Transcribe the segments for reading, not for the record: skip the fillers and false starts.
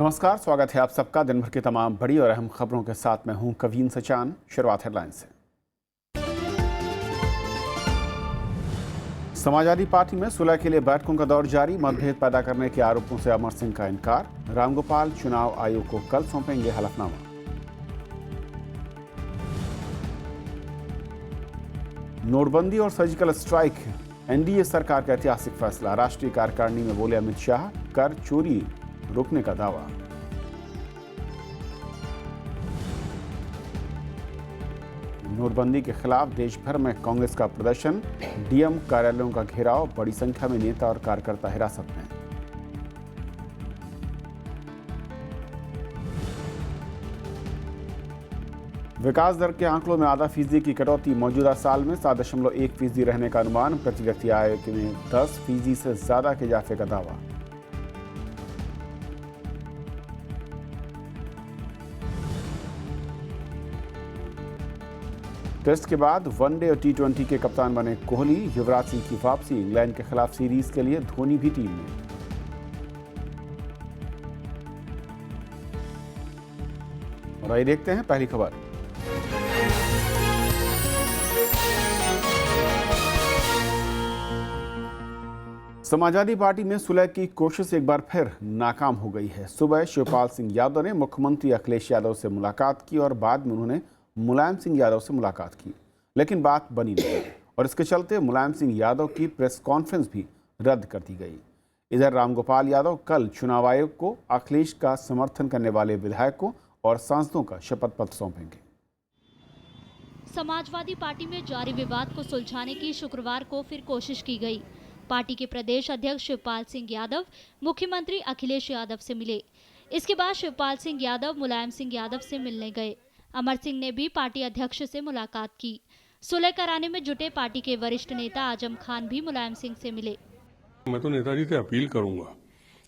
नमस्कार, स्वागत है आप सबका दिन भर की तमाम बड़ी और अहम खबरों के साथ मैं हूं कवीन सचान। शुरुआत हेडलाइन से। समाजवादी पार्टी में सुलह के लिए बैठकों का दौर जारी, मतभेद पैदा करने के आरोपों से अमर सिंह का इनकार। रामगोपाल चुनाव आयोग को कल सौंपेंगे हलफनामा। नोटबंदी और सर्जिकल स्ट्राइक, एनडीए सरकार का ऐतिहासिक फैसला। राष्ट्रीय कार्यकारिणी में बोले अमित शाह, कर चोरी रोकने का दावा। नोटबंदी के खिलाफ देश भर में कांग्रेस का प्रदर्शन, डीएम कार्यालयों का घेराव, बड़ी संख्या में नेता और कार्यकर्ता हिरासत में। विकास दर के आंकड़ों में आधा फीसदी की कटौती, मौजूदा साल में 7.1% रहने का अनुमान। प्रति व्यक्ति आय में 10% से ज्यादा के इजाफे का दावा। टेस्ट के बाद वनडे और टी20 के कप्तान बने कोहली। युवराज सिंह की वापसी, इंग्लैंड के खिलाफ सीरीज के लिए धोनी भी टीम में। और आइए देखते हैं पहली खबर। समाजवादी पार्टी में सुलह की कोशिश एक बार फिर नाकाम हो गई है। सुबह शिवपाल सिंह यादव ने मुख्यमंत्री अखिलेश यादव से मुलाकात की और बाद में उन्होंने मुलायम सिंह यादव से मुलाकात की, लेकिन बात बनी नहीं और इसके चलते मुलायम सिंह यादव की प्रेस कॉन्फ्रेंस भी रद्द कर दी गई। इधर रामगोपाल यादव कल चुनाव आयोग को अखिलेश का समर्थन करने वाले विधायकों और सांसदों का शपथ पत्र सौंपेंगे। समाजवादी पार्टी में जारी विवाद को सुलझाने की शुक्रवार को फिर कोशिश की गई। पार्टी के प्रदेश अध्यक्ष शिवपाल सिंह यादव मुख्यमंत्री अखिलेश यादव से मिले। इसके बाद शिवपाल सिंह यादव मुलायम सिंह यादव से मिलने गए। अमर सिंह ने भी पार्टी अध्यक्ष से मुलाकात की। सुलह कराने में जुटे पार्टी के वरिष्ठ नेता आजम खान भी मुलायम सिंह से मिले। मैं तो नेताजी से अपील करूंगा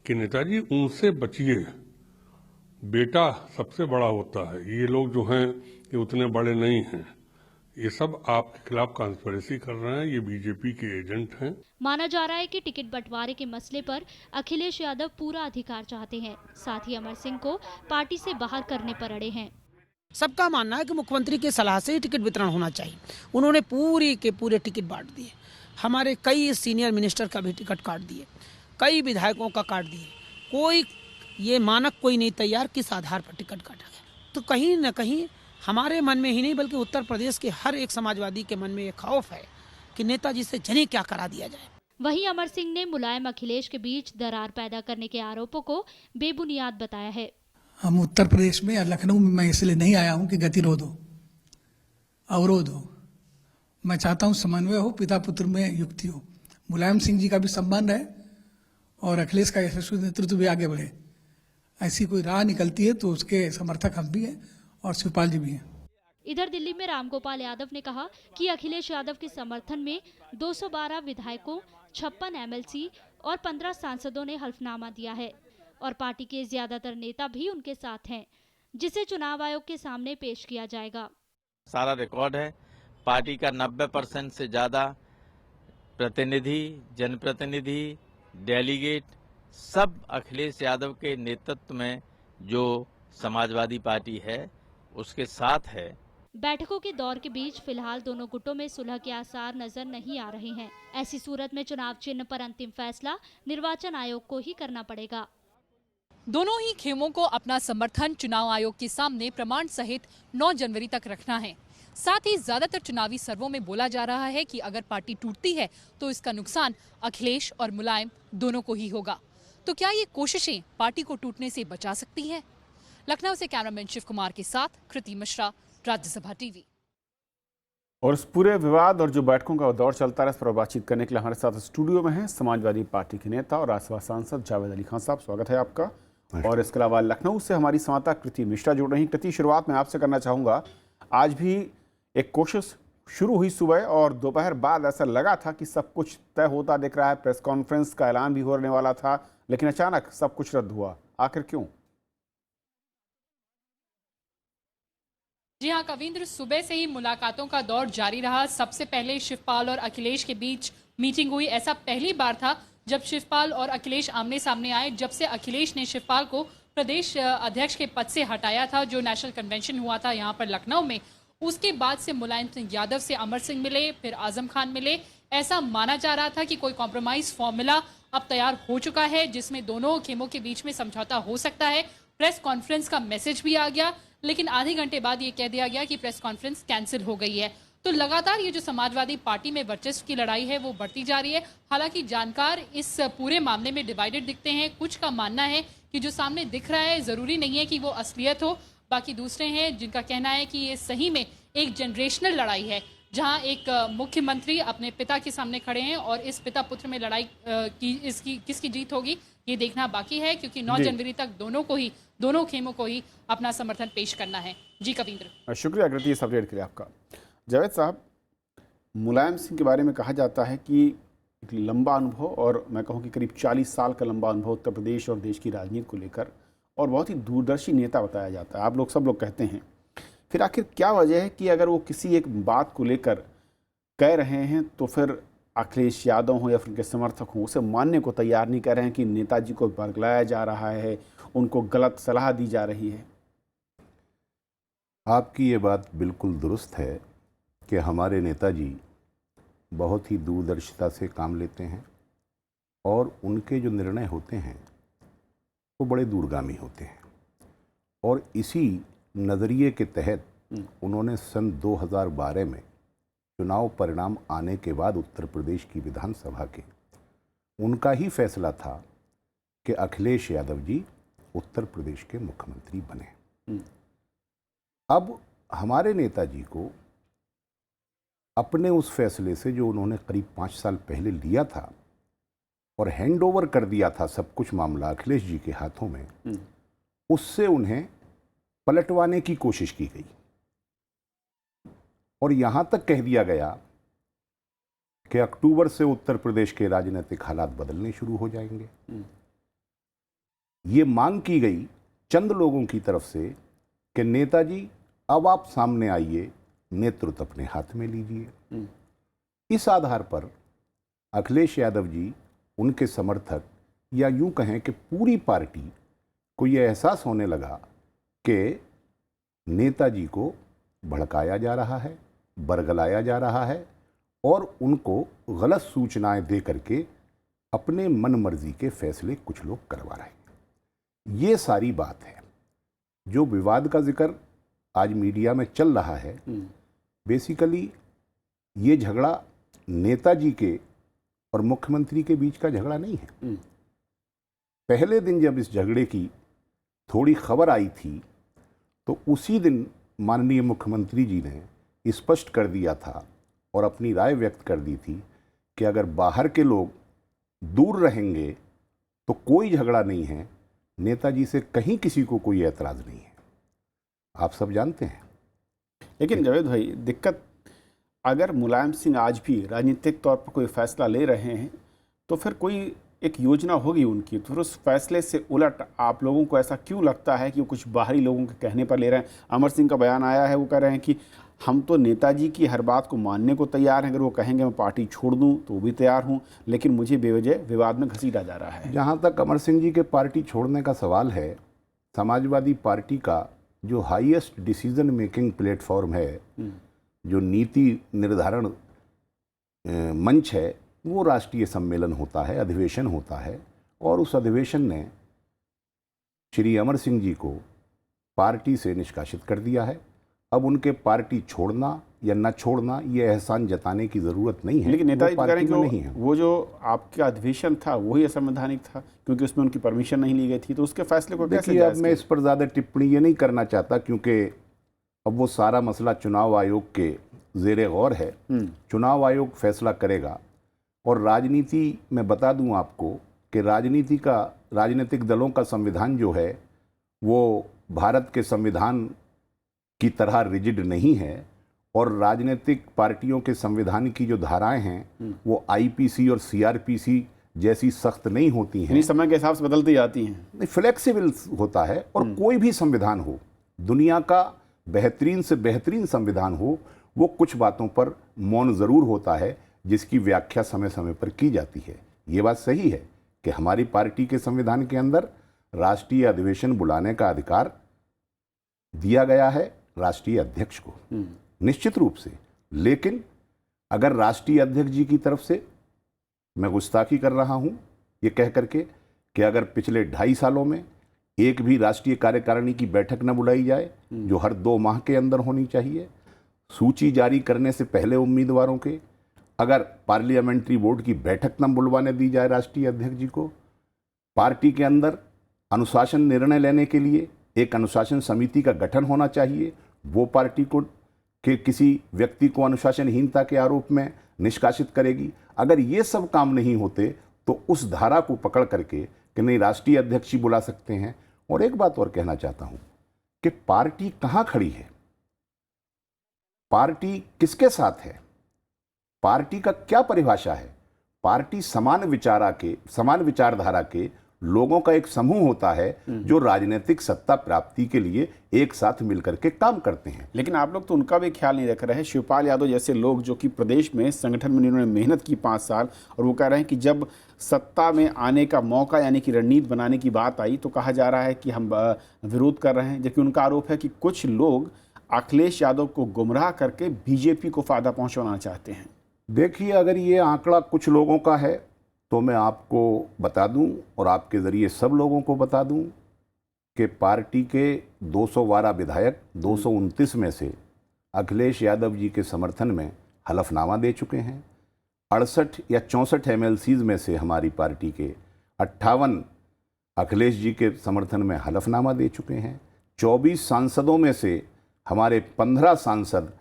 कि नेताजी उनसे बचिए, बेटा सबसे बड़ा होता है। ये लोग जो हैं ये उतने बड़े नहीं हैं। ये सब आपके खिलाफ कॉन्स्पिरेसी कर रहे हैं, ये बीजेपी के एजेंट हैं। माना जा रहा है कि टिकट बंटवारे के मसले पर अखिलेश यादव पूरा अधिकार चाहते हैं। साथ ही अमर सिंह को पार्टी से बाहर करने पर अड़े हैं। सबका मानना है कि मुख्यमंत्री की सलाह से ही टिकट वितरण होना चाहिए। उन्होंने पूरी के पूरे टिकट बांट दिए। हमारे कई सीनियर मिनिस्टर का भी टिकट काट दिए, कई विधायकों का काट दिए। कोई ये मानक कोई नहीं तैयार किस आधार पर टिकट काटा गया। तो कहीं न कहीं हमारे मन में ही नहीं बल्कि उत्तर प्रदेश के हर एक समाजवादी के मन में ये खौफ है कि नेताजी से जाने क्या करा दिया जाए। वहीं अमर सिंह ने मुलायम अखिलेश के बीच दरार पैदा करने के आरोपों को बेबुनियाद बताया है। हम उत्तर प्रदेश में या लखनऊ में मैं इसलिए नहीं आया हूं कि गतिरोध हो, अवरोध हो। मैं चाहता हूं समन्वय हो, पिता पुत्र में युक्ति हो, मुलायम सिंह जी का भी सम्मान रहे और अखिलेश का यशस्वी नेतृत्व भी आगे बढ़े। ऐसी कोई राह निकलती है तो उसके समर्थक हम भी हैं और शिवपाल जी भी हैं। इधर दिल्ली में रामगोपाल यादव ने कहा कि अखिलेश यादव के समर्थन में 212 विधायकों, 56 एमएलसी और 15 सांसदों ने हल्फनामा दिया है और पार्टी के ज्यादातर नेता भी उनके साथ हैं, जिसे चुनाव आयोग के सामने पेश किया जाएगा। सारा रिकॉर्ड है। पार्टी का 90% से ज्यादा प्रतिनिधि, जनप्रतिनिधि, डेलीगेट सब अखिलेश यादव के नेतृत्व में जो समाजवादी पार्टी है उसके साथ है। बैठकों के दौर के बीच फिलहाल दोनों गुटों में सुलह के आसार नजर नहीं आ रहे हैं। ऐसी सूरत में चुनाव चिन्ह पर अंतिम फैसला निर्वाचन आयोग को ही करना पड़ेगा। दोनों ही खेमों को अपना समर्थन चुनाव आयोग के सामने प्रमाण सहित 9 जनवरी तक रखना है। साथ ही ज्यादातर चुनावी सर्वों में बोला जा रहा है कि अगर पार्टी टूटती है तो इसका नुकसान अखिलेश और मुलायम दोनों को ही होगा। तो क्या ये कोशिशें पार्टी को टूटने से बचा सकती है? लखनऊ से कैमरामैन शिव कुमार के साथ कृति मिश्रा, राज्यसभा टीवी। और इस पूरे विवाद और जो बैठकों का दौर चलता है, इस पर बातचीत करने के लिए हमारे साथ स्टूडियो में हैं समाजवादी पार्टी के नेता और राज्यसभा सांसद जावेद अली खान साहब। स्वागत है आपका। और इसके अलावा लखनऊ से हमारी संवाददाता कृति मिश्रा जुड़ रही। कृति, शुरुआत में आपसे करना चाहूँगा, आज भी एक कोशिश शुरू हुई सुबह और दोपहर बाद ऐसा लगा था कि सब कुछ तय होता दिख रहा है, प्रेस कॉन्फ्रेंस का ऐलान भी होने वाला था, लेकिन अचानक सब कुछ रद्द हुआ। आखिर क्यों? जी हाँ कविंद्र, सुबह से ही मुलाकातों का दौर जारी रहा। सबसे पहले शिवपाल और अखिलेश के बीच मीटिंग हुई। ऐसा पहली बार था जब शिवपाल और अखिलेश आमने सामने आए, जब से अखिलेश ने शिवपाल को प्रदेश अध्यक्ष के पद से हटाया था, जो नेशनल कन्वेंशन हुआ था यहाँ पर लखनऊ में, उसके बाद से मुलायम सिंह यादव से अमर सिंह मिले, फिर आजम खान मिले। ऐसा माना जा रहा था कि कोई कॉम्प्रोमाइज फॉर्मूला अब तैयार हो चुका है जिसमें दोनों खेमों के बीच में समझौता हो सकता है। प्रेस कॉन्फ्रेंस का मैसेज भी आ गया, लेकिन आधे घंटे बाद ये कह दिया गया कि प्रेस कॉन्फ्रेंस कैंसिल हो गई है। तो लगातार ये जो समाजवादी पार्टी में वर्चस्व की लड़ाई है वो बढ़ती जा रही है। हालांकि जानकार इस पूरे मामले में डिवाइडेड दिखते हैं। कुछ का मानना है कि जो सामने दिख रहा है जरूरी नहीं है कि वो असलियत हो, बाकी दूसरे हैं जिनका कहना है कि ये सही में एक जनरेशनल लड़ाई है, जहां एक मुख्यमंत्री अपने पिता के सामने खड़े हैं और इस पिता पुत्र में लड़ाई की इसकी किसकी जीत होगी ये देखना बाकी है, क्योंकि 9 जनवरी तक दोनों खेमों को ही अपना समर्थन पेश करना है। जी कविंद्र। शुक्रिया कृति इस अपडेट के लिए आपका। जावेद साहब, मुलायम सिंह के बारे में कहा जाता है कि एक लंबा अनुभव, और मैं कहूँ कि करीब 40 साल का लंबा अनुभव उत्तर प्रदेश और देश की राजनीति को लेकर, और बहुत ही दूरदर्शी नेता बताया जाता है, आप लोग सब लोग कहते हैं। फिर आखिर क्या वजह है कि अगर वो किसी एक बात को लेकर कह रहे हैं तो फिर अखिलेश यादव हो या फिर उनके समर्थक हों उसे मानने को तैयार नहीं कर रहे हैं कि नेताजी को बरगलाया जा रहा है, उनको गलत सलाह दी जा रही है? आपकी ये बात बिल्कुल दुरुस्त है कि हमारे नेताजी बहुत ही दूरदर्शिता से काम लेते हैं और उनके जो निर्णय होते हैं वो बड़े दूरगामी होते हैं। और इसी नज़रिए के तहत उन्होंने सन 2012 में चुनाव परिणाम आने के बाद उत्तर प्रदेश की विधानसभा के उनका ही फैसला था कि अखिलेश यादव जी उत्तर प्रदेश के मुख्यमंत्री बने। अब हमारे नेताजी को अपने उस फैसले से जो उन्होंने करीब 5 साल पहले लिया था और हैंड ओवर कर दिया था सब कुछ मामला अखिलेश जी के हाथों में, उससे उन्हें पलटवाने की कोशिश की गई और यहां तक कह दिया गया कि अक्टूबर से उत्तर प्रदेश के राजनीतिक हालात बदलने शुरू हो जाएंगे। ये मांग की गई चंद लोगों की तरफ से कि नेताजी अब आप सामने आइए, नेतृत्व अपने हाथ में लीजिए। इस आधार पर अखिलेश यादव जी, उनके समर्थक, या यूं कहें कि पूरी पार्टी को यह एहसास होने लगा कि नेताजी को भड़काया जा रहा है, बरगलाया जा रहा है और उनको गलत सूचनाएं दे करके अपने मन मर्जी के फैसले कुछ लोग करवा रहे हैं। ये सारी बात है। जो विवाद का जिक्र आज मीडिया में चल रहा है, बेसिकली ये झगड़ा नेताजी के और मुख्यमंत्री के बीच का झगड़ा नहीं है। पहले दिन जब इस झगड़े की थोड़ी खबर आई थी तो उसी दिन माननीय मुख्यमंत्री जी ने स्पष्ट कर दिया था और अपनी राय व्यक्त कर दी थी कि अगर बाहर के लोग दूर रहेंगे तो कोई झगड़ा नहीं है, नेताजी से कहीं किसी को कोई एतराज़ नहीं है। आप सब जानते हैं। लेकिन जावेद भाई, दिक्कत अगर मुलायम सिंह आज भी राजनीतिक तौर पर कोई फैसला ले रहे हैं तो फिर कोई एक योजना होगी उनकी, तो फिर उस फैसले से उलट आप लोगों को ऐसा क्यों लगता है कि वो कुछ बाहरी लोगों के कहने पर ले रहे हैं? अमर सिंह का बयान आया है, वो कह रहे हैं कि हम तो नेताजी की हर बात को मानने को तैयार हैं, अगर वो कहेंगे मैं पार्टी छोड़ दूं तो वो भी तैयार हूं, लेकिन मुझे बेवजह विवाद में घसीटा जा रहा है। जहां तक अमर सिंह जी के पार्टी छोड़ने का सवाल है, समाजवादी पार्टी का जो हाईएस्ट डिसीजन मेकिंग प्लेटफॉर्म है, जो नीति निर्धारण मंच है, वो राष्ट्रीय सम्मेलन होता है, अधिवेशन होता है, और उस अधिवेशन ने श्री अमर सिंह जी को पार्टी से निष्कासित कर दिया है। अब उनके पार्टी छोड़ना या न छोड़ना ये एहसान जताने की जरूरत नहीं है। लेकिन नेताजी कह रहे हैं नहीं है। वो जो आपका अधिवेशन था वही असंवैधानिक था क्योंकि उसमें उनकी परमिशन नहीं ली गई थी, तो उसके फैसले को कैसे? देखिए, अब मैं इस पर ज़्यादा टिप्पणी ये नहीं करना चाहता क्योंकि अब वो सारा मसला चुनाव आयोग के ज़ेरे गौर है। चुनाव आयोग फैसला करेगा। और राजनीति में बता दूं आपको कि राजनीतिक दलों का संविधान जो है वो भारत के संविधान की तरह रिजिड नहीं है, और राजनीतिक पार्टियों के संविधान की जो धाराएं हैं वो आईपीसी और सीआरपीसी जैसी सख्त नहीं होती हैं। समय के हिसाब से बदलती जाती हैं। फ्लेक्सिबल होता है। और कोई भी संविधान हो, दुनिया का बेहतरीन से बेहतरीन संविधान हो, वो कुछ बातों पर मौन ज़रूर होता है जिसकी व्याख्या समय समय पर की जाती है। ये बात सही है कि हमारी पार्टी के संविधान के अंदर राष्ट्रीय अधिवेशन बुलाने का अधिकार दिया गया है राष्ट्रीय अध्यक्ष को, निश्चित रूप से। लेकिन अगर राष्ट्रीय अध्यक्ष जी की तरफ से मैं गुस्ताखी कर रहा हूं ये कह करके कि अगर पिछले 2.5 सालों में एक भी राष्ट्रीय कार्यकारिणी की बैठक न बुलाई जाए, जो हर 2 माह के अंदर होनी चाहिए, सूची जारी करने से पहले उम्मीदवारों के अगर पार्लियामेंट्री बोर्ड की बैठक न बुलवाने दी जाए राष्ट्रीय अध्यक्ष जी को, पार्टी के अंदर अनुशासन निर्णय लेने के लिए एक अनुशासन समिति का गठन होना चाहिए, वो पार्टी को कि किसी व्यक्ति को अनुशासनहीनता के आरोप में निष्कासित करेगी। अगर ये सब काम नहीं होते तो उस धारा को पकड़ करके कि नहीं राष्ट्रीय अध्यक्ष ही बुला सकते हैं। और एक बात और कहना चाहता हूं कि पार्टी कहां खड़ी है, पार्टी किसके साथ है, पार्टी का क्या परिभाषा है। पार्टी समान विचारधारा के लोगों का एक समूह होता है जो राजनीतिक सत्ता प्राप्ति के लिए एक साथ मिलकर के काम करते हैं। लेकिन आप लोग तो उनका भी ख्याल नहीं रख रहे हैं। शिवपाल यादव जैसे लोग जो कि प्रदेश में संगठन में इन्होंने मेहनत की 5 साल, और वो कह रहे हैं कि जब सत्ता में आने का मौका यानी कि रणनीति बनाने की बात आई तो कहा जा रहा है कि हम विरोध कर रहे हैं। जबकि उनका आरोप है कि कुछ लोग अखिलेश यादव को गुमराह करके बीजेपी को फायदा पहुंचाना चाहते हैं। देखिए, अगर ये आंकड़ा कुछ लोगों का है तो मैं आपको बता दूं और आपके ज़रिए सब लोगों को बता दूं कि पार्टी के 212 विधायक 229 में से अखिलेश यादव जी के समर्थन में हलफनामा दे चुके हैं। 68 या 64 MLCs में से हमारी पार्टी के 58 अखिलेश जी के समर्थन में हलफनामा दे चुके हैं। 24 सांसदों में से हमारे 15 सांसद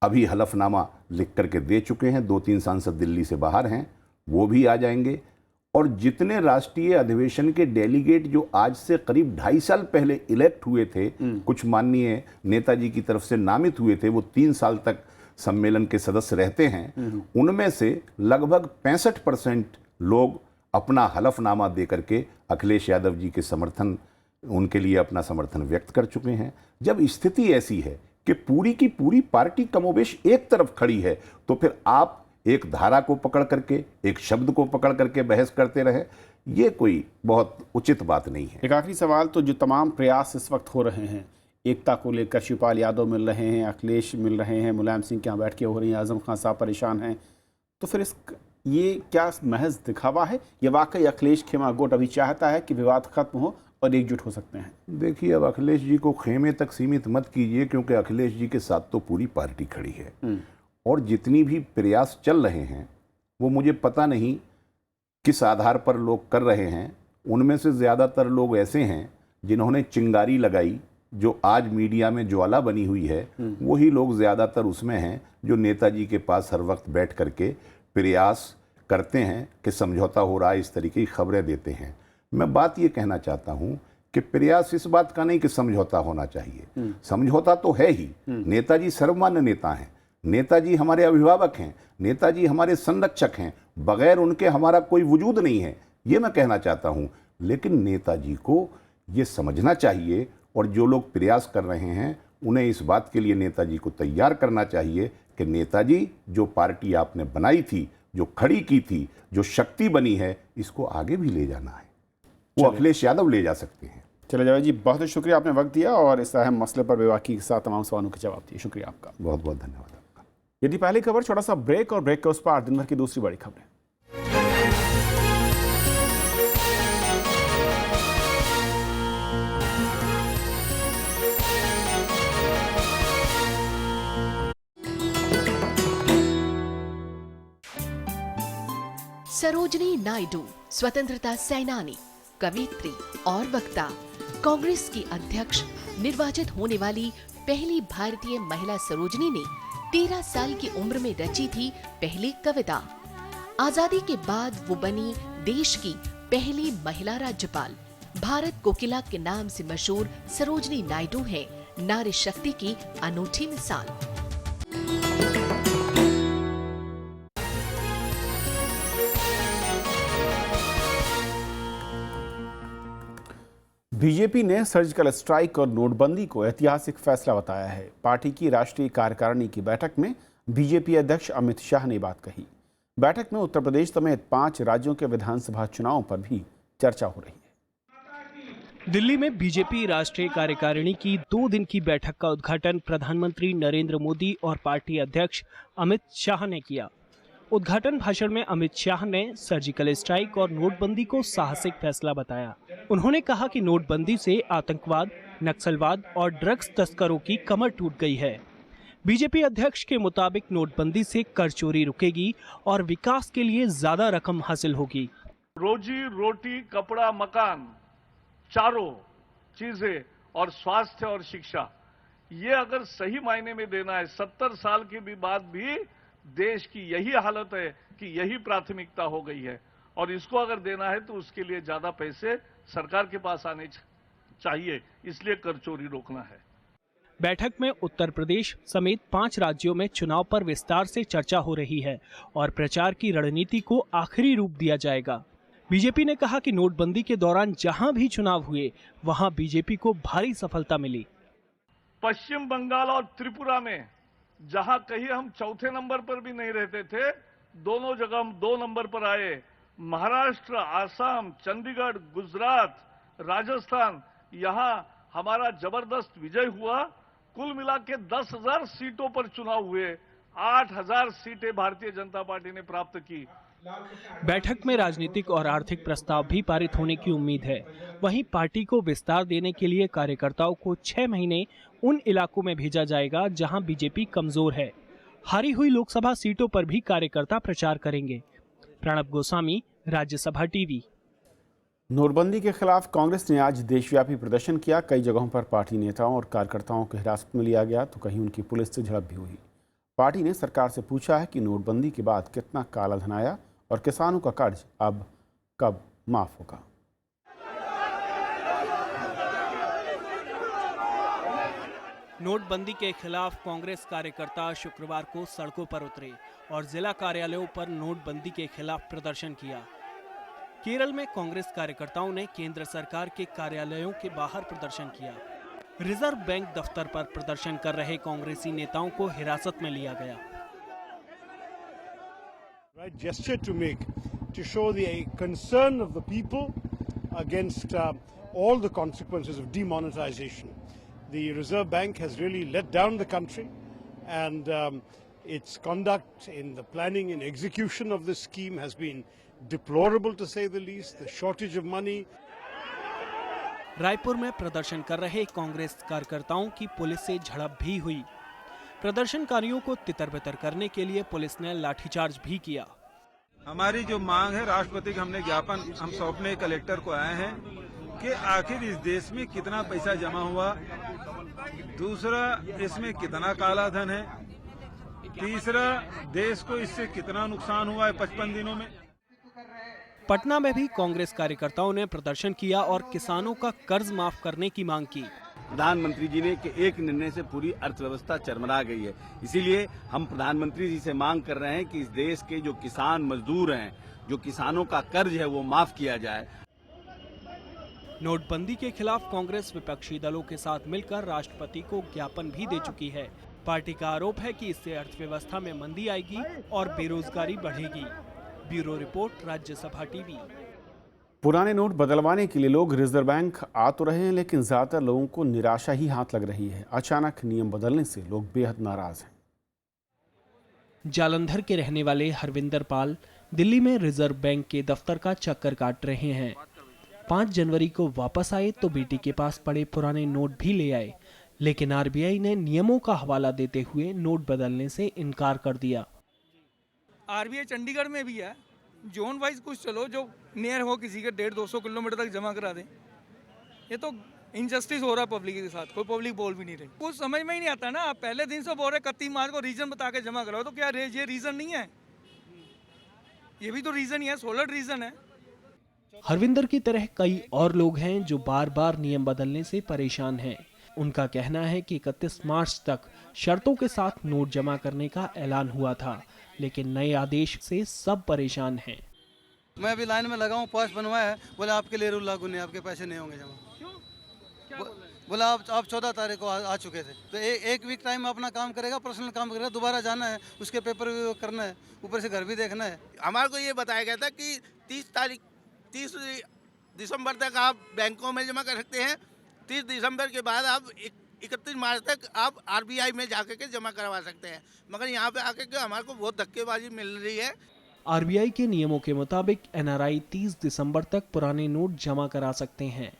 अभी हलफनामा लिख करके दे चुके हैं। 2-3 सांसद दिल्ली से बाहर हैं, वो भी आ जाएंगे। और जितने राष्ट्रीय अधिवेशन के डेलीगेट जो आज से करीब 2.5 साल पहले इलेक्ट हुए थे, कुछ माननीय नेताजी की तरफ से नामित हुए थे, वो 3 साल तक सम्मेलन के सदस्य रहते हैं। उनमें से लगभग 65% लोग अपना हलफनामा दे करके अखिलेश यादव जी के समर्थन, उनके लिए अपना समर्थन व्यक्त कर चुके हैं। जब स्थिति ऐसी है कि पूरी की पूरी पार्टी कमोबेश एक तरफ खड़ी है, तो फिर आप एक धारा को पकड़ करके, एक शब्द को पकड़ करके बहस करते रहे, ये कोई बहुत उचित बात नहीं है। एक आखिरी सवाल, तो जो तमाम प्रयास इस वक्त हो रहे हैं एकता को लेकर, शिवपाल यादव मिल रहे हैं, अखिलेश मिल रहे हैं, मुलायम सिंह के यहाँ बैठ के हो रही हैं, आजम खान साहब परेशान हैं, तो फिर ये क्या महज दिखावा है या वाकई अखिलेश खेमा गुट अभी चाहता है कि विवाद खत्म हो और एकजुट हो सकते हैं? देखिए, अब अखिलेश जी को खेमे तक सीमित मत कीजिए, क्योंकि अखिलेश जी के साथ तो पूरी पार्टी खड़ी है। और जितनी भी प्रयास चल रहे हैं वो मुझे पता नहीं किस आधार पर लोग कर रहे हैं। उनमें से ज़्यादातर लोग ऐसे हैं जिन्होंने चिंगारी लगाई, जो आज मीडिया में ज्वाला बनी हुई है, वही लोग ज़्यादातर उसमें हैं जो नेताजी के पास हर वक्त बैठ करके प्रयास करते हैं कि समझौता हो रहा है, इस तरीके की खबरें देते हैं। मैं बात ये कहना चाहता हूँ कि प्रयास इस बात का नहीं कि समझौता होना चाहिए, समझौता तो है ही। नेताजी सर्वमान्य नेता हैं, नेताजी हमारे अभिभावक हैं, नेताजी हमारे संरक्षक हैं, बगैर उनके हमारा कोई वजूद नहीं है, ये मैं कहना चाहता हूँ। लेकिन नेताजी को ये समझना चाहिए, और जो लोग प्रयास कर रहे हैं उन्हें इस बात के लिए नेताजी को तैयार करना चाहिए कि नेताजी, जो पार्टी आपने बनाई थी, जो खड़ी की थी, जो शक्ति बनी है, इसको आगे भी ले जाना है। वो अखिलेश यादव ले जा सकते हैं। चले जावेद जी, बहुत बहुत शुक्रिया, आपने वक्त दिया और इस अहम मसले पर बेबाकी के साथ तमाम सवालों के जवाब दिए। शुक्रिया आपका, बहुत बहुत धन्यवाद। यदि पहली खबर, छोटा सा ब्रेक और ब्रेक के उस पार दिन भर की दूसरी बड़ी खबरें। सरोजनी नायडू स्वतंत्रता सेनानी, कवयित्री और वक्ता, कांग्रेस की अध्यक्ष निर्वाचित होने वाली पहली भारतीय महिला सरोजनी ने 13 साल की उम्र में रची थी पहली कविता। आजादी के बाद वो बनी देश की पहली महिला राज्यपाल। भारत कोकिला के नाम से मशहूर सरोजनी नायडू है नारी शक्ति की अनूठी मिसाल। बीजेपी ने सर्जिकल स्ट्राइक और नोटबंदी को ऐतिहासिक फैसला बताया है। पार्टी की राष्ट्रीय कार्यकारिणी की बैठक में बीजेपी अध्यक्ष अमित शाह ने बात कही। बैठक में उत्तर प्रदेश समेत 5 राज्यों के विधानसभा चुनावों पर भी चर्चा हो रही है। दिल्ली में बीजेपी राष्ट्रीय कार्यकारिणी की 2 दिन की बैठक का उद्घाटन प्रधानमंत्री नरेंद्र मोदी और पार्टी अध्यक्ष अमित शाह ने किया। उद्घाटन भाषण में अमित शाह ने सर्जिकल स्ट्राइक और नोटबंदी को साहसिक फैसला बताया। उन्होंने कहा कि नोटबंदी से आतंकवाद, नक्सलवाद और ड्रग्स तस्करों की कमर टूट गई है। बीजेपी अध्यक्ष के मुताबिक नोटबंदी से कर चोरी रुकेगी और विकास के लिए ज्यादा रकम हासिल होगी। रोजी रोटी, कपड़ा, मकान, चारों चीजें और स्वास्थ्य और शिक्षा, ये अगर सही मायने में देना है, 70 साल के भी बाद भी देश की यही हालत है कि यही प्राथमिकता हो गई है, और इसको अगर देना है तो उसके लिए ज्यादा पैसे सरकार के पास आने चाहिए, इसलिए कर चोरी रोकना है। बैठक में उत्तर प्रदेश समेत 5 राज्यों में चुनाव पर विस्तार से चर्चा हो रही है और प्रचार की रणनीति को आखिरी रूप दिया जाएगा। बीजेपी ने कहा कि नोटबंदी के दौरान जहां भी चुनाव हुए वहां बीजेपी को भारी सफलता मिली। पश्चिम बंगाल और त्रिपुरा में जहां कहीं हम चौथे नंबर पर भी नहीं रहते थे, दोनों जगह हम 2 नंबर पर आए। महाराष्ट्र, आसाम, चंडीगढ़, गुजरात, राजस्थान, यहां हमारा जबरदस्त विजय हुआ। कुल मिला के 10,000 सीटों पर चुनाव हुए, 8,000 सीटें भारतीय जनता पार्टी ने प्राप्त की। बैठक में राजनीतिक और आर्थिक प्रस्ताव भी पारित होने की उम्मीद है। वहीं पार्टी को विस्तार देने के लिए कार्यकर्ताओं को 6 महीने उन इलाकों में भेजा जाएगा जहां बीजेपी कमजोर है। हारी हुई लोकसभा सीटों पर भी कार्यकर्ता प्रचार करेंगे। प्रणब गोस्वामी, राज्यसभा टीवी। नोटबंदी के खिलाफ कांग्रेस ने आज देशव्यापी प्रदर्शन किया। कई जगहों पर पार्टी नेताओं और कार्यकर्ताओं को हिरासत में लिया गया तो कहीं उनकी पुलिस से झड़प भी हुई। पार्टी ने सरकार से पूछा है कि नोटबंदी के बाद कितना काला धन आया और किसानों का कर्ज अब कब माफ होगा। नोटबंदी के खिलाफ कांग्रेस कार्यकर्ता शुक्रवार को सड़कों पर उतरे और जिला कार्यालयों पर नोटबंदी के खिलाफ प्रदर्शन किया। केरल में कांग्रेस कार्यकर्ताओं ने केंद्र सरकार के कार्यालयों के बाहर प्रदर्शन किया। रिजर्व बैंक दफ्तर पर प्रदर्शन कर रहे कांग्रेसी नेताओं को हिरासत में लिया गया। Right gesture to make to show the concern of the people against all the consequences of demonetization. The Reserve Bank has really let down the country, and its conduct in the planning and execution of this scheme has been deplorable, to say the least. The shortage of money. Raipur में प्रदर्शन कर रहे कांग्रेस कार्यकर्ताओं की police से झड़प भी हुई। प्रदर्शनकारियों को तितर-बितर करने के लिए पुलिस ने लाठीचार्ज भी किया। हमारी जो मांग है, राष्ट्रपति का हमने ज्ञापन हम सौंपने कलेक्टर को आए हैं कि आखिर इस देश में कितना पैसा जमा हुआ, दूसरा इसमें कितना काला धन है, तीसरा देश को इससे कितना नुकसान हुआ है 55 दिनों में। पटना में भी कांग्रेस कार्यकर्ताओं ने प्रदर्शन किया और किसानों का कर्ज माफ करने की मांग की। प्रधानमंत्री जी ने के एक निर्णय से पूरी अर्थव्यवस्था चरमरा गई है, इसीलिए हम प्रधानमंत्री जी से मांग कर रहे हैं कि इस देश के जो किसान मजदूर हैं, जो किसानों का कर्ज है, वो माफ किया जाए। नोटबंदी के खिलाफ कांग्रेस विपक्षी दलों के साथ मिलकर राष्ट्रपति को ज्ञापन भी दे चुकी है। पार्टी का आरोप है कि इससे अर्थव्यवस्था में मंदी आएगी और बेरोजगारी बढ़ेगी। Bureau report, Rajya Sabha TV. पुराने नोट बदलवाने के लिए लोग रिजर्व बैंक आ तो रहे हैं, लेकिन ज्यादातर लोगों को निराशा ही हाथ लग रही है। अचानक नियम बदलने से लोग बेहद नाराज हैं। जालंधर के रहने वाले हरविंदर पाल दिल्ली में रिजर्व बैंक के दफ्तर का चक्कर काट रहे हैं। 5 जनवरी को वापस आए तो बेटी के पास पड़े पुराने नोट भी ले आए, लेकिन आरबीआई ने नियमों का हवाला देते हुए नोट बदलने से इनकार कर दिया। आरबीआई चंडीगढ़ में भी है, जोन वाइज कुछ चलो जो नियर हो, किसी के 150-200 किलोमीटर तक जमा करा दें। ये तो इनजस्टिस हो रहा है पब्लिक के साथ, कोई पब्लिक बोल भी नहीं रही। कुछ समझ में ही नहीं आता ना। आप पहले दिन से बोल रहे 31 मार्च को रीजन बता के जमा कराओ, तो क्या ये रीजन नहीं है? ये भी तो रीजन ही है, सोलिड रीजन है। हरविंदर की तरह कई और लोग हैं जो बार बार नियम बदलने से परेशान हैं। उनका कहना है कि 31 मार्च तक शर्तों के साथ नोट जमा करने का ऐलान हुआ था, लेकिन नए आदेश से सब परेशान हैं। मैं अभी लाइन में लगा हूँ, पास बनवाया है, बोले आपके लिए रूल लागू नहीं, आपके पैसे नहीं होंगे जमा। क्यों? क्या बोला आप 14 तारीख को आ चुके थे, तो एक वीक टाइम में अपना काम करेगा, पर्सनल काम करेगा, दोबारा जाना है, उसके पेपर भी करना है, ऊपर से घर भी देखना है। हमारे को ये बताया गया था कि 30 दिसंबर तक आप बैंकों में जमा कर सकते हैं। 30 दिसंबर के बाद आप 31 मार्च तक आप आरबीआई में जाकर के जमा करवा सकते हैं। मगर यहाँ पे आकर के हमारे को बहुत धक्केबाजी मिल रही है। आरबीआई के नियमों के मुताबिक एनआरआई 30 दिसंबर तक पुराने नोट जमा करा सकते हैं।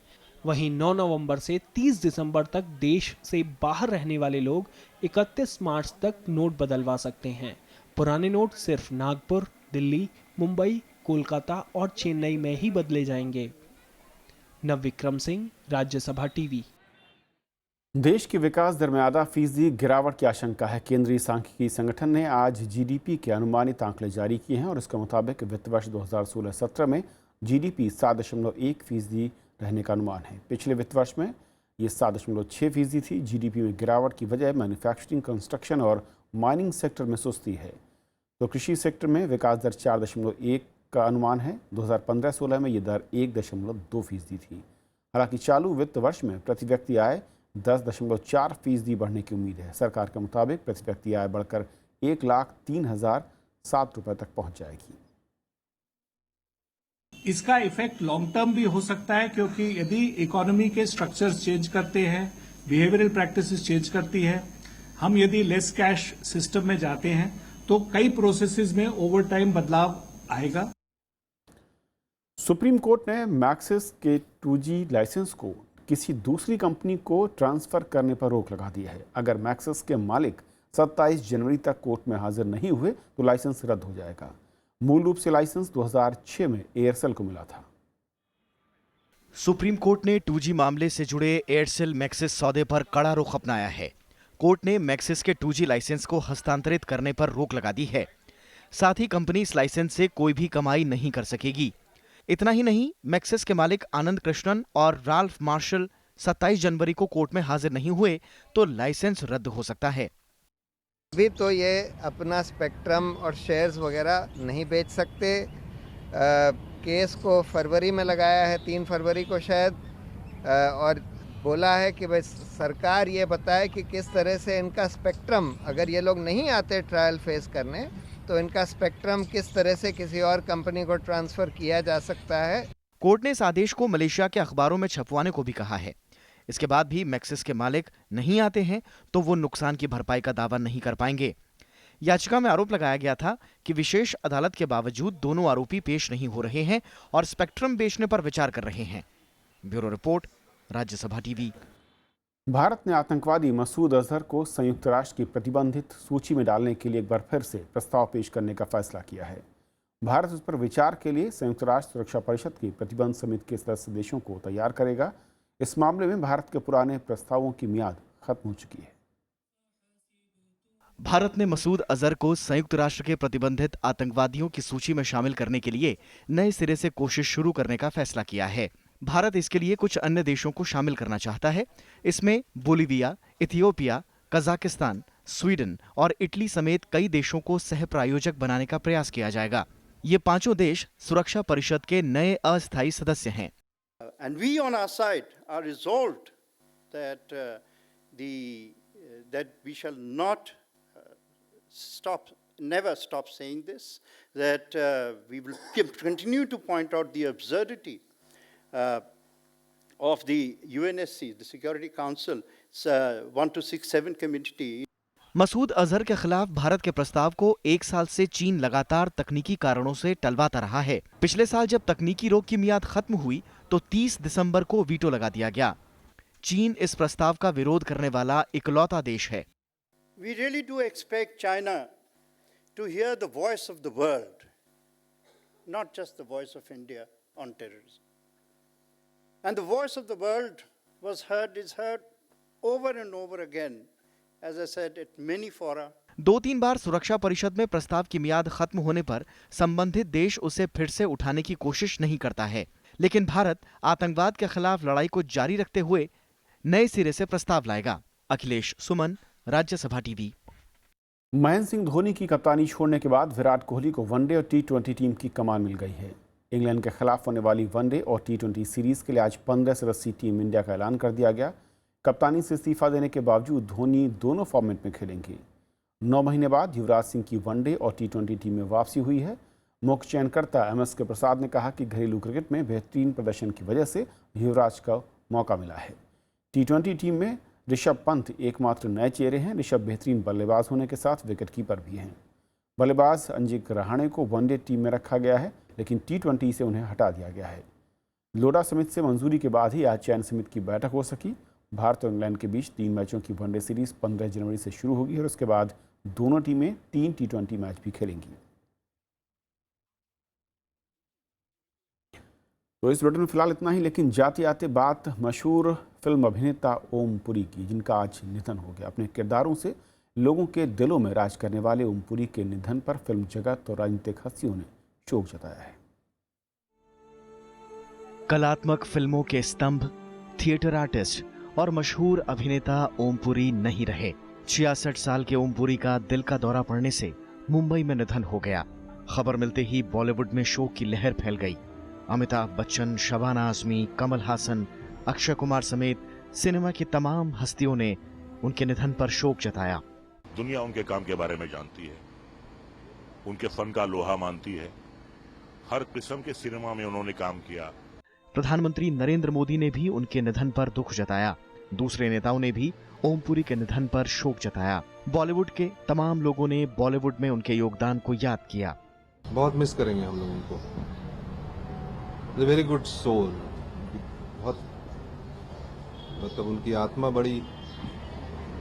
वहीं 9 नवंबर से 30 दिसंबर तक देश से बाहर रहने वाले लोग 31 मार्च तक नोट बदलवा सकते हैं। पुराने नोट सिर्फ नागपुर, दिल्ली, मुंबई, कोलकाता और चेन्नई में ही बदले जाएंगे। नवविक्रम सिंह, राज्यसभा टीवी। देश की विकास दर में आधा फीसदी गिरावट की आशंका है। केंद्रीय सांख्यिकी संगठन ने आज जीडीपी के अनुमानित आंकड़े जारी किए हैं और इसके मुताबिक वित्त वर्ष 2016-17 में जीडीपी 7.1% रहने का अनुमान है। पिछले वित्त वर्ष में ये 7.6% थी। जीडीपी में गिरावट की वजह मैन्युफैक्चरिंग, कंस्ट्रक्शन और माइनिंग सेक्टर में सुस्ती है। तो कृषि सेक्टर में विकास दर 4.1 का अनुमान है। 2015-16 में ये दर 1.2% थी। हालांकि चालू वित्त वर्ष में प्रति व्यक्ति आय 10.4% बढ़ने की उम्मीद है। सरकार के मुताबिक प्रति व्यक्ति आय बढ़कर 1,03,007 रुपये तक पहुंच जाएगी। इसका इफेक्ट लॉन्ग टर्म भी हो सकता है, क्योंकि यदि इकोनॉमी के स्ट्रक्चर्स चेंज करते हैं, बिहेवियरल प्रैक्टिसेस चेंज करती है, हम यदि लेस कैश सिस्टम में जाते हैं तो कई प्रोसेसेस में ओवर टाइम बदलाव आएगा। सुप्रीम कोर्ट ने मैक्सिस के 2G लाइसेंस को किसी दूसरी कंपनी को ट्रांसफर करने पर रोक लगा दी है। अगर मैक्सिस के मालिक 27 जनवरी तक कोर्ट में हाजिर नहीं हुए तो लाइसेंस रद्द हो जाएगा। मूल रूप से लाइसेंस 2006 में एयरसेल को मिला था। सुप्रीम कोर्ट ने 2G मामले से जुड़े एयरसेल मैक्सिस सौदे पर कड़ा रुख अपनाया है। कोर्ट ने मैक्सिस के 2G लाइसेंस को हस्तांतरित करने पर रोक लगा दी है। साथ ही कंपनी इस लाइसेंस से कोई भी कमाई नहीं कर सकेगी। इतना ही नहीं, मैक्सिस के मालिक आनंद कृष्णन और राल्फ मार्शल 27 जनवरी को कोर्ट में हाजिर नहीं हुए तो लाइसेंस रद्द हो सकता है। अभी तो ये अपना स्पेक्ट्रम और शेयर्स वगैरह नहीं बेच सकते। केस को फरवरी में लगाया है, 3 फरवरी को शायद, और बोला है कि भाई सरकार ये बताए कि किस तरह से इनका स्पेक्ट्रम, अगर ये लोग नहीं आते ट्रायल फेस करने, तो इनका स्पेक्ट्रम किस तरह से किसी और कंपनी को ट्रांसफर किया जा सकता है। कोर्ट ने इस आदेश को मलेशिया के अखबारों में छपवाने को भी कहा है। इसके बाद भी मैक्सिस के मालिक नहीं आते हैं तो वो नुकसान की भरपाई का दावा नहीं कर पाएंगे। याचिका में आरोप लगाया गया था कि विशेष अदालत के बावजूद दोनों आरोपी पेश नहीं हो रहे हैं और स्पेक्ट्रम बेचने पर विचार कर रहे हैं। Bureau report, Rajya Sabha TV. Bharat ने आतंकवादी मसूद अजहर को संयुक्त राष्ट्र की प्रतिबंधित सूची में डालने के लिए एक बार फिर से प्रस्ताव पेश करने का फैसला किया है। भारत उस पर विचार के लिए संयुक्त राष्ट्र सुरक्षा परिषद की प्रतिबंध समिति के सदस्य देशों को तैयार करेगा। इस मामले में भारत के पुराने प्रस्तावों की मियाद खत्म हो चुकी है। भारत ने मसूद अजहर को संयुक्त राष्ट्र के प्रतिबंधित आतंकवादियों की सूची में शामिल करने के लिए नए सिरे से कोशिश शुरू करने का फैसला किया है। भारत इसके लिए कुछ अन्य देशों को शामिल करना चाहता है। इसमें बोलीविया, इथियोपिया, कजाकिस्तान, स्वीडन और इटली समेत कई देशों को सह प्रायोजक बनाने का प्रयास किया जाएगा। ये पांचों देश सुरक्षा परिषद के नए अस्थायी सदस्य हैं। And we on our side are resolved that that we shall not never stop saying this, that we will continue to point out the absurdity of the UNSC, the Security Council 1267 committee. Masood Azhar के खिलाफ भारत के प्रस्ताव को 1 साल से चीन लगातार तकनीकी कारणों से टलवाता रहा है। पिछले साल जब तकनीकी रोक की मियाद खत्म हुई तो 30 दिसंबर को वीटो लगा दिया गया। चीन इस प्रस्ताव का विरोध करने वाला इकलौता देश है। We really do expect China to hear the voice of the world, not just the voice of India on terrorism. And the voice of the world is heard over and over again, as I said, at many fora. 2-3 बार सुरक्षा परिषद में प्रस्ताव की मियाद खत्म होने पर संबंधित देश उसे फिर से उठाने की कोशिश नहीं करता है। लेकिन भारत आतंकवाद के खिलाफ लड़ाई को जारी रखते हुए नए सिरे से प्रस्ताव लाएगा। अखिलेश सुमन, राज्यसभा टीवी। महेंद्र सिंह धोनी की कप्तानी छोड़ने के बाद विराट कोहली को वनडे और T20 टीम की कमान मिल गई है। इंग्लैंड के खिलाफ होने वाली वनडे और T20 सीरीज के लिए आज 15 सदस्यीय टीम इंडिया का ऐलान कर दिया गया। कप्तानी से इस्तीफा देने के बावजूद धोनी दोनों फॉर्मेट में खेलेंगे। 9 महीने बाद युवराज सिंह की वनडे और T20 टीम में वापसी हुई है। मुख्य चयनकर्ता MS के प्रसाद ने कहा कि घरेलू क्रिकेट में बेहतरीन प्रदर्शन की वजह से युवराज को मौका मिला है। T20 टीम में ऋषभ पंत एकमात्र नए चेहरे हैं। ऋषभ बेहतरीन बल्लेबाज होने के साथ विकेटकीपर भी हैं। बल्लेबाज अंजिक रहाणे को वनडे टीम में रखा गया है, लेकिन T20 से उन्हें हटा दिया गया है। लोढ़ा समिति से मंजूरी के बाद ही आज चयन समिति की बैठक हो सकी। भारत और इंग्लैंड के बीच 3 मैचों की वनडे सीरीज 15 जनवरी से शुरू होगी और उसके बाद दोनों टीमें 3 T20 मैच भी खेलेंगी। तो इस बुलेटिन में फिलहाल इतना ही, लेकिन जाते आते बात मशहूर फिल्म अभिनेता ओम पुरी की, जिनका आज निधन हो गया। अपने किरदारों से लोगों के दिलों में राज करने वाले ओम पुरी के निधन पर फिल्म जगत और राजनीतिक हस्तियों ने शोक जताया है। कलात्मक फिल्मों के स्तंभ, थिएटर आर्टिस्ट और मशहूर अभिनेता ओम पुरी नहीं रहे। 66 साल के ओम पुरी का दिल का दौरा पड़ने से मुंबई में निधन हो गया। खबर मिलते ही बॉलीवुड में शोक की लहर फैल गई। अमिताभ बच्चन, शबाना आजमी, कमल हासन, अक्षय कुमार समेत सिनेमा की तमाम हस्तियों ने उनके निधन पर शोक जताया। दुनिया उनके काम के बारे में जानती है, उनके फन का लोहा मानती है। हर किस्म के सिनेमा में उन्होंने काम किया। प्रधानमंत्री नरेंद्र मोदी ने भी उनके निधन पर दुख जताया। दूसरे नेताओं ने भी ओम पुरी के निधन पर शोक जताया। बॉलीवुड के तमाम लोगों ने बॉलीवुड में उनके योगदान को याद किया। बहुत मिस करेंगे हम लोग उनको। वेरी गुड सोल, बहुत मतलब उनकी आत्मा बड़ी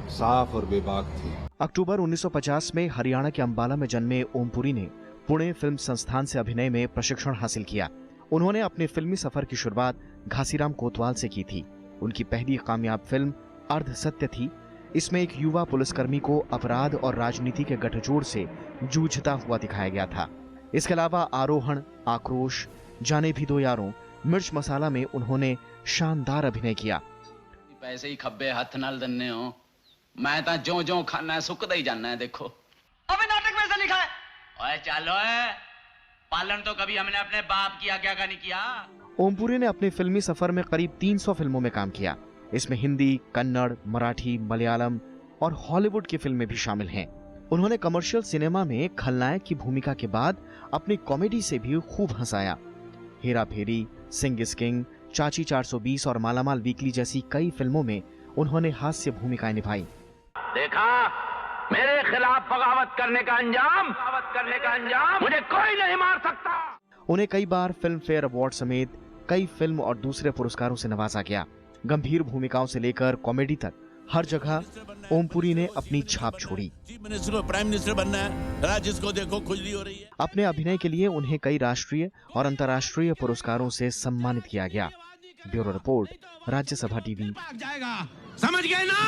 साफ और बेबाक थी। अक्टूबर 1950 में हरियाणा के अंबाला में जन्मे ओम पुरी ने पुणे फिल्म संस्थान से अभिनय में प्रशिक्षण हासिल किया। उन्होंने अपने फिल्मी सफर की शुरुआत घासीराम कोतवाल से की थी। उनकी पहली कामयाब फिल्म अर्ध सत्य थी। इसमें एक युवा पुलिसकर्मी को अपराध और राजनीति के गठजोड़ से जूझता हुआ दिखाया गया था। इसके अलावा आरोहण, आक्रोश, जाने भी दो यारों, मिर्च मसाला में उन्होंने शानदार अभिनय किया। पैसे ही खब्बे हाथ नाल दन्ने हो, मैं तो जो जो खाना है सुकदा ही जाना है। देखो अबे नाटक में से लिखा है। ओए चलो पालन तो कभी हमने अपने बाप की आज्ञा का नहीं किया। ओम पुरी ने अपने फिल्मी सफर में करीब 300 फिल्मों में काम किया। इसमें हिंदी, कन्नड़, मराठी, मलयालम और हॉलीवुड की फिल्में भी शामिल हैं। उन्होंने कमर्शियल सिनेमा में खलनायक की भूमिका के बाद अपनी कॉमेडी से भी खूब हंसाया। हेरा फेरी, सिंह इज किंग, चाची 420 और मालामाल वीकली जैसी कई फिल्मों में उन्होंने हास्य भूमिकाएं निभाई। देखा, मेरे खिलाफ बगावत करने का अंजाम मुझे कोई नहीं मार सकता। उन्हें कई बार फिल्म फेयर अवार्ड समेत कई फिल्म और दूसरे पुरस्कारों से नवाजा गया। गंभीर भूमिकाओं से लेकर कॉमेडी तक हर जगह ओम पुरी ने अपनी छाप छोड़ी। प्राइम मिनिस्टर बनना है, जिसको देखो खुजली हो रही है। अपने अभिनय के लिए उन्हें कई राष्ट्रीय और अंतर्राष्ट्रीय पुरस्कारों से सम्मानित किया गया। Bureau report, Rajya Sabha TV. समझ गए ना?